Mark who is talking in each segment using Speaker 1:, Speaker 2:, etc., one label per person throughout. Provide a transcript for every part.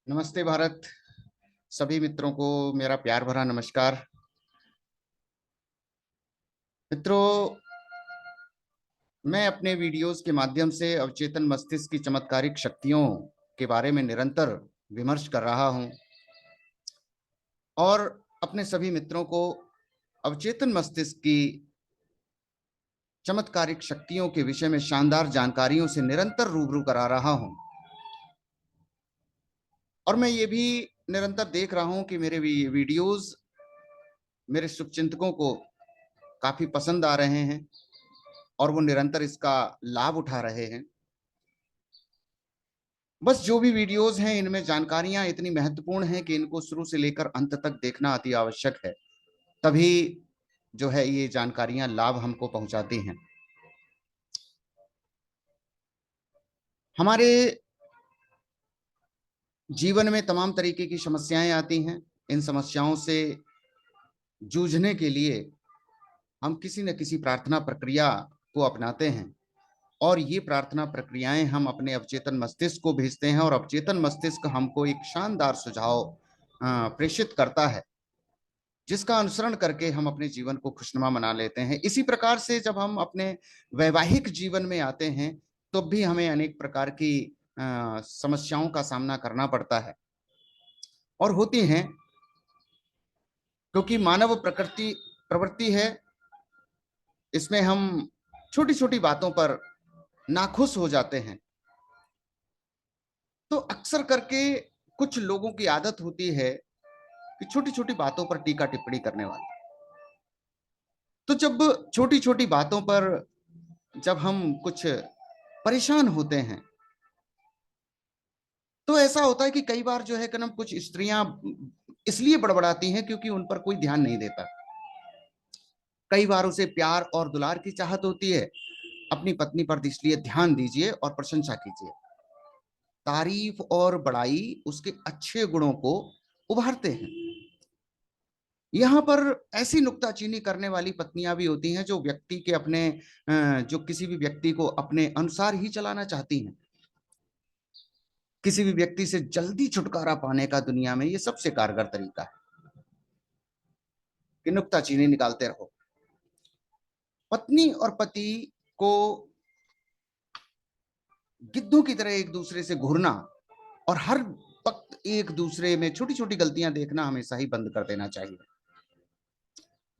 Speaker 1: नमस्ते भारत। सभी मित्रों को मेरा प्यार भरा नमस्कार। मित्रों, मैं अपने वीडियोस के माध्यम से अवचेतन मस्तिष्क की चमत्कारिक शक्तियों के बारे में निरंतर विमर्श कर रहा हूं और अपने सभी मित्रों को अवचेतन मस्तिष्क की चमत्कारिक शक्तियों के विषय में शानदार जानकारियों से निरंतर रूबरू करा रहा हूं। और मैं ये भी निरंतर देख रहा हूं कि मेरे वीडियोस मेरे शुभचिंतकों को काफी पसंद आ रहे हैं और वो निरंतर इसका लाभ उठा रहे हैं। बस जो भी वीडियोस हैं इनमें जानकारियां इतनी महत्वपूर्ण हैं कि इनको शुरू से लेकर अंत तक देखना अति आवश्यक है। तभी जो है ये जानकारियां लाभ हमको पहुंचाती हैं। हमारे जीवन में तमाम तरीके की समस्याएं आती हैं। इन समस्याओं से जूझने के लिए हम किसी न किसी प्रार्थना प्रक्रिया को अपनाते हैं और ये प्रार्थना प्रक्रियाएं हम अपने अवचेतन मस्तिष्क को भेजते हैं और अवचेतन मस्तिष्क हमको एक शानदार सुझाव प्रेषित करता है, जिसका अनुसरण करके हम अपने जीवन को खुशनुमा बना लेते हैं। इसी प्रकार से जब हम अपने वैवाहिक जीवन में आते हैं तो भी हमें अनेक प्रकार की समस्याओं का सामना करना पड़ता है और होती हैं, क्योंकि मानव प्रकृति प्रवृत्ति है। इसमें हम छोटी छोटी बातों पर नाखुश हो जाते हैं। तो अक्सर करके कुछ लोगों की आदत होती है कि छोटी छोटी बातों पर टीका टिप्पणी करने वाली। तो जब छोटी छोटी बातों पर जब हम कुछ परेशान होते हैं तो ऐसा होता है कि कई बार जो है कि ना कुछ स्त्रियां इसलिए बड़बड़ाती हैं क्योंकि उन पर कोई ध्यान नहीं देता। कई बार उसे प्यार और दुलार की चाहत होती है। अपनी पत्नी पर इसलिए ध्यान दीजिए और प्रशंसा कीजिए। तारीफ और बड़ाई उसके अच्छे गुणों को उभारते हैं। यहाँ पर ऐसी नुक्ताचीनी करने वाली पत्नियां भी होती हैं जो व्यक्ति के अपने जो किसी भी व्यक्ति को अपने अनुसार ही चलाना चाहती हैं। किसी भी व्यक्ति से जल्दी छुटकारा पाने का दुनिया में ये सबसे कारगर तरीका है कि नुक्ताचीनी निकालते रहो। पत्नी और पति को गिद्धों की तरह एक दूसरे से घूरना और हर वक्त एक दूसरे में छोटी छोटी गलतियां देखना हमेशा ही बंद कर देना चाहिए।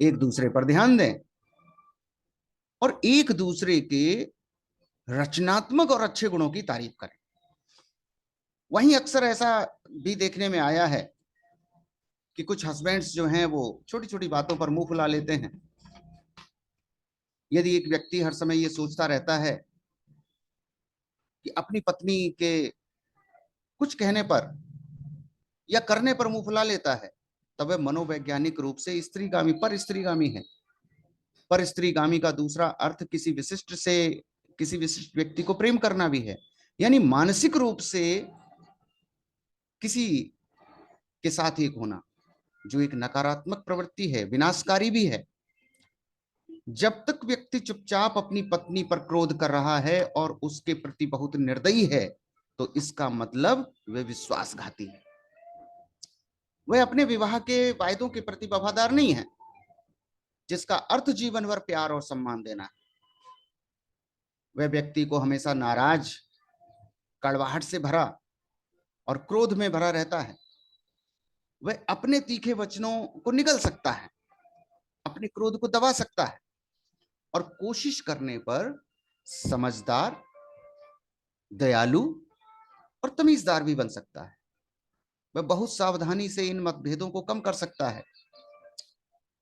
Speaker 1: एक दूसरे पर ध्यान दें और एक दूसरे के रचनात्मक और अच्छे गुणों की तारीफ करें। वहीं अक्सर ऐसा भी देखने में आया है कि कुछ हस्बैंड्स जो हैं वो छोटी छोटी बातों पर मुंह फुला लेते हैं। यदि एक व्यक्ति हर समय ये सोचता रहता है कि अपनी पत्नी के कुछ कहने पर या करने पर मुंह फुला लेता है, तब वह मनोवैज्ञानिक रूप से स्त्रीगामी पर स्त्रीगामी है। पर स्त्रीगामी का दूसरा अर्थ किसी विशिष्ट व्यक्ति को प्रेम करना भी है, यानी मानसिक रूप से किसी के साथ एक होना, जो एक नकारात्मक प्रवृत्ति है, विनाशकारी भी है। जब तक व्यक्ति चुपचाप अपनी पत्नी पर क्रोध कर रहा है और उसके प्रति बहुत निर्दयी है तो इसका मतलब वह विश्वासघाती है। वह अपने विवाह के वायदों के प्रति वफादार नहीं है, जिसका अर्थ जीवन भर प्यार और सम्मान देना है। वह व्यक्ति को हमेशा नाराज, कड़वाहट से भरा और क्रोध में भरा रहता है। वह अपने तीखे वचनों को निगल सकता है, अपने क्रोध को दबा सकता है और कोशिश करने पर समझदार, दयालु और तमीजदार भी बन सकता है। वह बहुत सावधानी से इन मतभेदों को कम कर सकता है।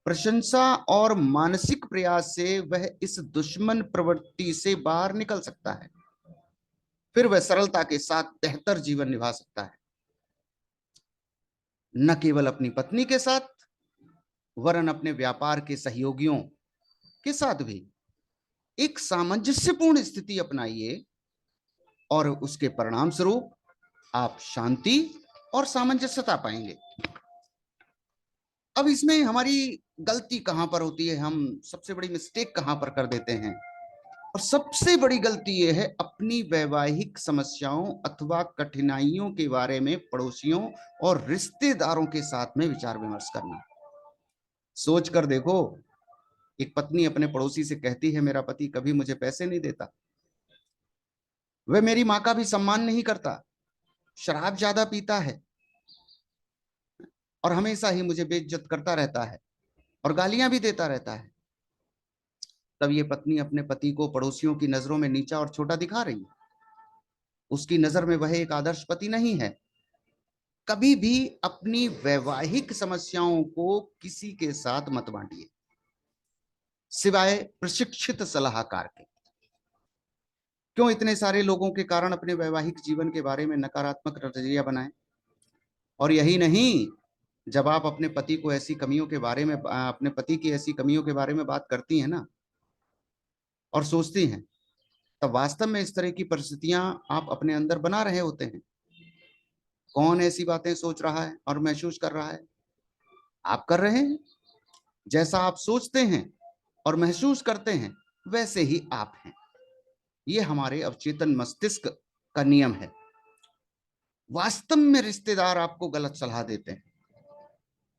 Speaker 1: प्रशंसा और मानसिक प्रयास से वह इस दुश्मन प्रवृत्ति से बाहर निकल सकता है। फिर वह सरलता के साथ बेहतर जीवन निभा सकता है, न केवल अपनी पत्नी के साथ वरन अपने व्यापार के सहयोगियों के साथ भी। एक सामंजस्यपूर्ण स्थिति अपनाइए और उसके परिणाम स्वरूप आप शांति और सामंजस्यता पाएंगे। अब इसमें हमारी गलती कहां पर होती है, हम सबसे बड़ी मिस्टेक कहां पर कर देते हैं और सबसे बड़ी गलती यह है अपनी वैवाहिक समस्याओं अथवा कठिनाइयों के बारे में पड़ोसियों और रिश्तेदारों के साथ में विचार विमर्श करना। सोच कर देखो, एक पत्नी अपने पड़ोसी से कहती है मेरा पति कभी मुझे पैसे नहीं देता, वह मेरी माँ का भी सम्मान नहीं करता, शराब ज्यादा पीता है और हमेशा ही मुझे बेइज्जत करता रहता है और गालियां भी देता रहता है। तब ये पत्नी अपने पति को पड़ोसियों की नजरों में नीचा और छोटा दिखा रही है। उसकी नजर में वह एक आदर्श पति नहीं है। कभी भी अपनी वैवाहिक समस्याओं को किसी के साथ मत बांटिए, सिवाय प्रशिक्षित सलाहकार के। क्यों इतने सारे लोगों के कारण अपने वैवाहिक जीवन के बारे में नकारात्मक नजरिया बनाएं? और यही नहीं, जब आप अपने पति को ऐसी कमियों के बारे में, अपने पति की ऐसी कमियों के बारे में बात करती हैं ना और सोचती हैं, तब वास्तव में इस तरह की परिस्थितियां आप अपने अंदर बना रहे होते हैं। कौन ऐसी बातें सोच रहा है और महसूस कर रहा है? आप कर रहे हैं। जैसा आप सोचते हैं और महसूस करते हैं वैसे ही आप हैं। ये हमारे अवचेतन मस्तिष्क का नियम है। वास्तव में रिश्तेदार आपको गलत सलाह देते हैं,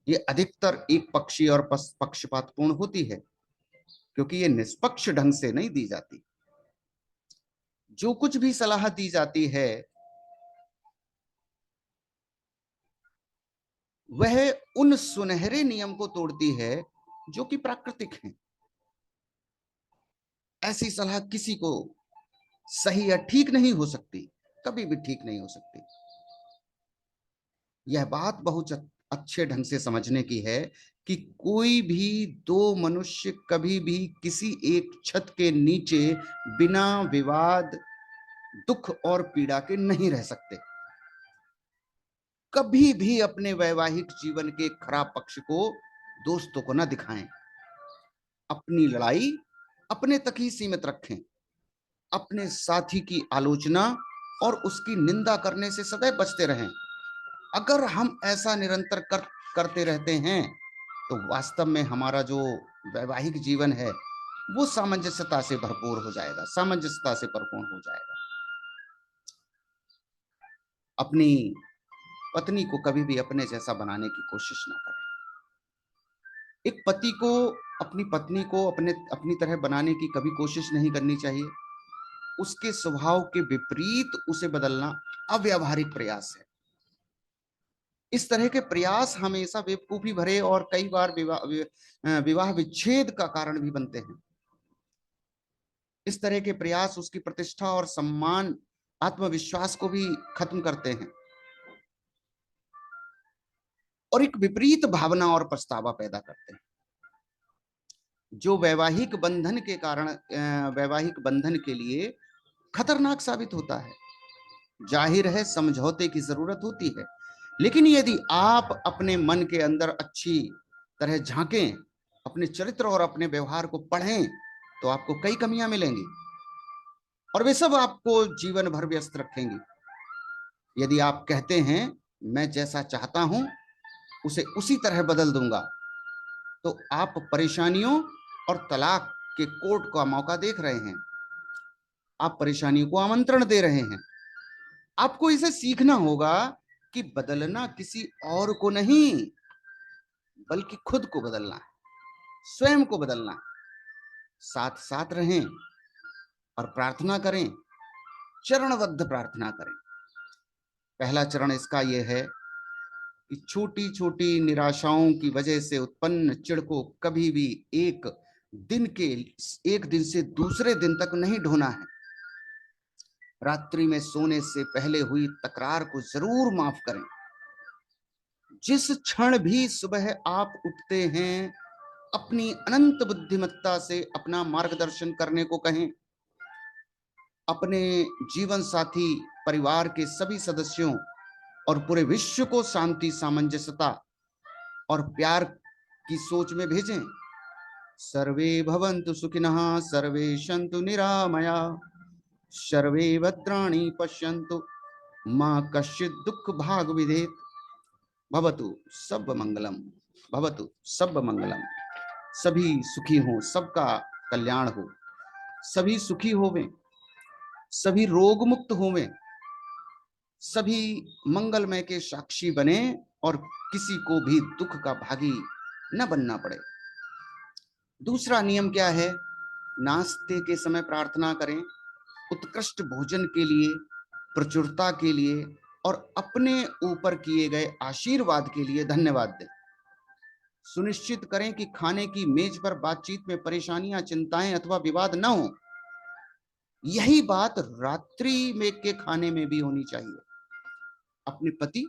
Speaker 1: ये अधिकतर एक पक्षी और पक्षपातपूर्ण होती है, क्योंकि ये निष्पक्ष ढंग से नहीं दी जाती। जो कुछ भी सलाह दी जाती है वह उन सुनहरे नियम को तोड़ती है जो कि प्राकृतिक हैं। ऐसी सलाह किसी को सही या ठीक नहीं हो सकती, कभी भी ठीक नहीं हो सकती। यह बात बहुत अच्छे ढंग से समझने की है कि कोई भी दो मनुष्य कभी भी किसी एक छत के नीचे बिना विवाद, दुख और पीड़ा के नहीं रह सकते। कभी भी अपने वैवाहिक जीवन के खराब पक्ष को दोस्तों को न दिखाएं। अपनी लड़ाई अपने तक ही सीमित रखें। अपने साथी की आलोचना और उसकी निंदा करने से सदैव बचते रहें। अगर हम ऐसा निरंतर करते रहते हैं तो वास्तव में हमारा जो वैवाहिक जीवन है वो सामंजस्यता से भरपूर हो जाएगा, सामंजस्यता से परिपूर्ण हो जाएगा। अपनी पत्नी को कभी भी अपने जैसा बनाने की कोशिश ना करें। एक पति को अपनी पत्नी को अपनी तरह बनाने की कभी कोशिश नहीं करनी चाहिए। उसके स्वभाव के विपरीत उसे बदलना अव्यावहारिक प्रयास है। इस तरह के प्रयास हमेशा बेवकूफी भरे और कई बार विवाह विच्छेद का कारण भी बनते हैं। इस तरह के प्रयास उसकी प्रतिष्ठा और सम्मान, आत्मविश्वास को भी खत्म करते हैं और एक विपरीत भावना और पछतावा पैदा करते हैं, जो वैवाहिक बंधन के कारण, वैवाहिक बंधन के लिए खतरनाक साबित होता है। जाहिर है समझौते की जरूरत होती है, लेकिन यदि आप अपने मन के अंदर अच्छी तरह झांकें, अपने चरित्र और अपने व्यवहार को पढ़ें, तो आपको कई कमियां मिलेंगी और वे सब आपको जीवन भर व्यस्त रखेंगी। यदि आप कहते हैं मैं जैसा चाहता हूं उसे उसी तरह बदल दूंगा, तो आप परेशानियों और तलाक के कोर्ट का मौका देख रहे हैं। आप परेशानियों को आमंत्रण दे रहे हैं। आपको इसे सीखना होगा कि बदलना किसी और को नहीं, बल्कि खुद को बदलना है, स्वयं को बदलना है। साथ साथ रहें और प्रार्थना करें, चरणबद्ध प्रार्थना करें। पहला चरण इसका यह है कि छोटी छोटी निराशाओं की वजह से उत्पन्न चिढ़ को कभी भी एक दिन से दूसरे दिन तक नहीं ढोना है। रात्रि में सोने से पहले हुई तकरार को जरूर माफ करें। जिस क्षण भी सुबह आप उठते हैं, अपनी अनंत बुद्धिमत्ता से अपना मार्गदर्शन करने को कहें। अपने जीवन साथी, परिवार के सभी सदस्यों और पूरे विश्व को शांति, सामंजस्यता और प्यार की सोच में भेजें। सर्वे भवन्तु सुखिनः, सर्वे सन्तु निरामया, सर्वे भद्राणि पश्यन्तु मां कश्चित् दुःख भाग विधेत। भवतु सब मंगलम, भवतु सब मंगलम। सभी सुखी हों, सबका कल्याण हो। सभी सुखी होवें, सभी रोग मुक्त होवें, सभी मंगलमय के साक्षी बने और किसी को भी दुख का भागी न बनना पड़े। दूसरा नियम क्या है? नाश्ते के समय प्रार्थना करें, उत्कृष्ट भोजन के लिए, प्रचुरता के लिए और अपने ऊपर किए गए आशीर्वाद के लिए धन्यवाद दें। सुनिश्चित करें कि खाने की मेज पर बातचीत में परेशानियां, चिंताएं अथवा विवाद न हो। यही बात रात्रि में के खाने में भी होनी चाहिए। अपने पति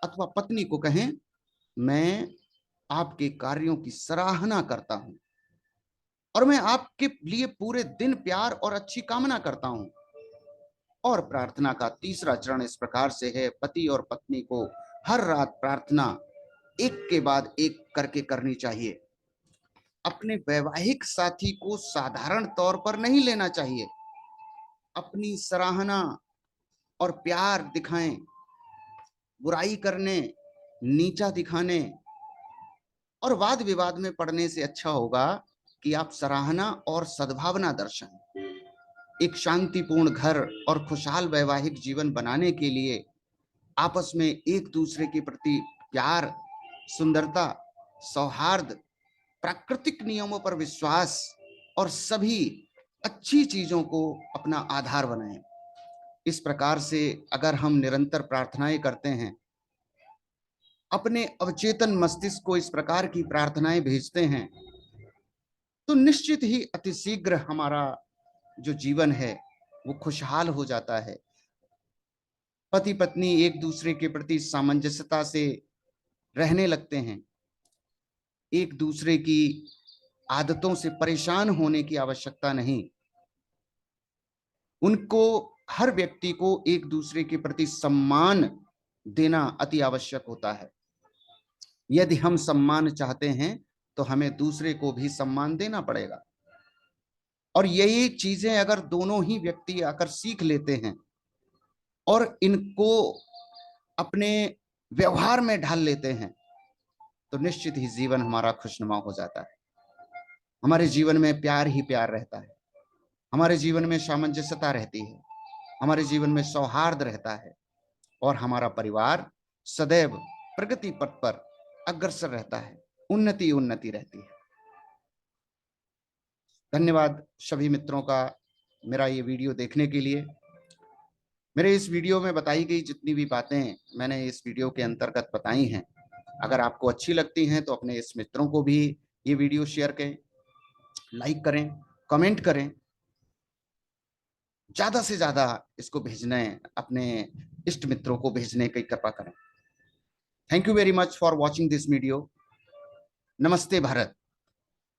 Speaker 1: अथवा पत्नी को कहें, मैं आपके कार्यों की सराहना करता हूं और मैं आपके लिए पूरे दिन प्यार और अच्छी कामना करता हूं। और प्रार्थना का तीसरा चरण इस प्रकार से है, पति और पत्नी को हर रात प्रार्थना एक के बाद एक करके करनी चाहिए। अपने वैवाहिक साथी को साधारण तौर पर नहीं लेना चाहिए। अपनी सराहना और प्यार दिखाएं। बुराई करने, नीचा दिखाने और वाद विवाद में पड़ने से अच्छा होगा कि आप सराहना और सद्भावना दर्शाएं। एक शांतिपूर्ण घर और खुशहाल वैवाहिक जीवन बनाने के लिए आपस में एक दूसरे के प्रति प्यार, सुंदरता, सौहार्द, प्राकृतिक नियमों पर विश्वास और सभी अच्छी चीजों को अपना आधार बनाएं। इस प्रकार से अगर हम निरंतर प्रार्थनाएं करते हैं, अपने अवचेतन मस्तिष्क को इस प्रकार की प्रार्थनाएं भेजते हैं, तो निश्चित ही अतिशीघ्र हमारा जो जीवन है वो खुशहाल हो जाता है। पति पत्नी एक दूसरे के प्रति सामंजस्यता से रहने लगते हैं। एक दूसरे की आदतों से परेशान होने की आवश्यकता नहीं। उनको, हर व्यक्ति को एक दूसरे के प्रति सम्मान देना अति आवश्यक होता है। यदि हम सम्मान चाहते हैं तो हमें दूसरे को भी सम्मान देना पड़ेगा। और यही चीजें अगर दोनों ही व्यक्ति आकर सीख लेते हैं और इनको अपने व्यवहार में ढाल लेते हैं, तो निश्चित ही जीवन हमारा खुशनुमा हो जाता है। हमारे जीवन में प्यार ही प्यार रहता है, हमारे जीवन में सामंजस्यता रहती है, हमारे जीवन में सौहार्द रहता है और हमारा परिवार सदैव प्रगति पथ पर अग्रसर रहता है, उन्नति उन्नति रहती है। धन्यवाद सभी मित्रों का मेरा ये वीडियो देखने के लिए। मेरे इस वीडियो में बताई गई जितनी भी बातें मैंने इस वीडियो के अंतर्गत बताई हैं, अगर आपको अच्छी लगती हैं तो अपने इस मित्रों को भी ये वीडियो शेयर करें, लाइक करें, कमेंट करें। ज्यादा से ज्यादा इसको भेजने, अपने इष्ट मित्रों को भेजने की कृपा करें। Thank you very much for watching this video. नमस्ते भारत।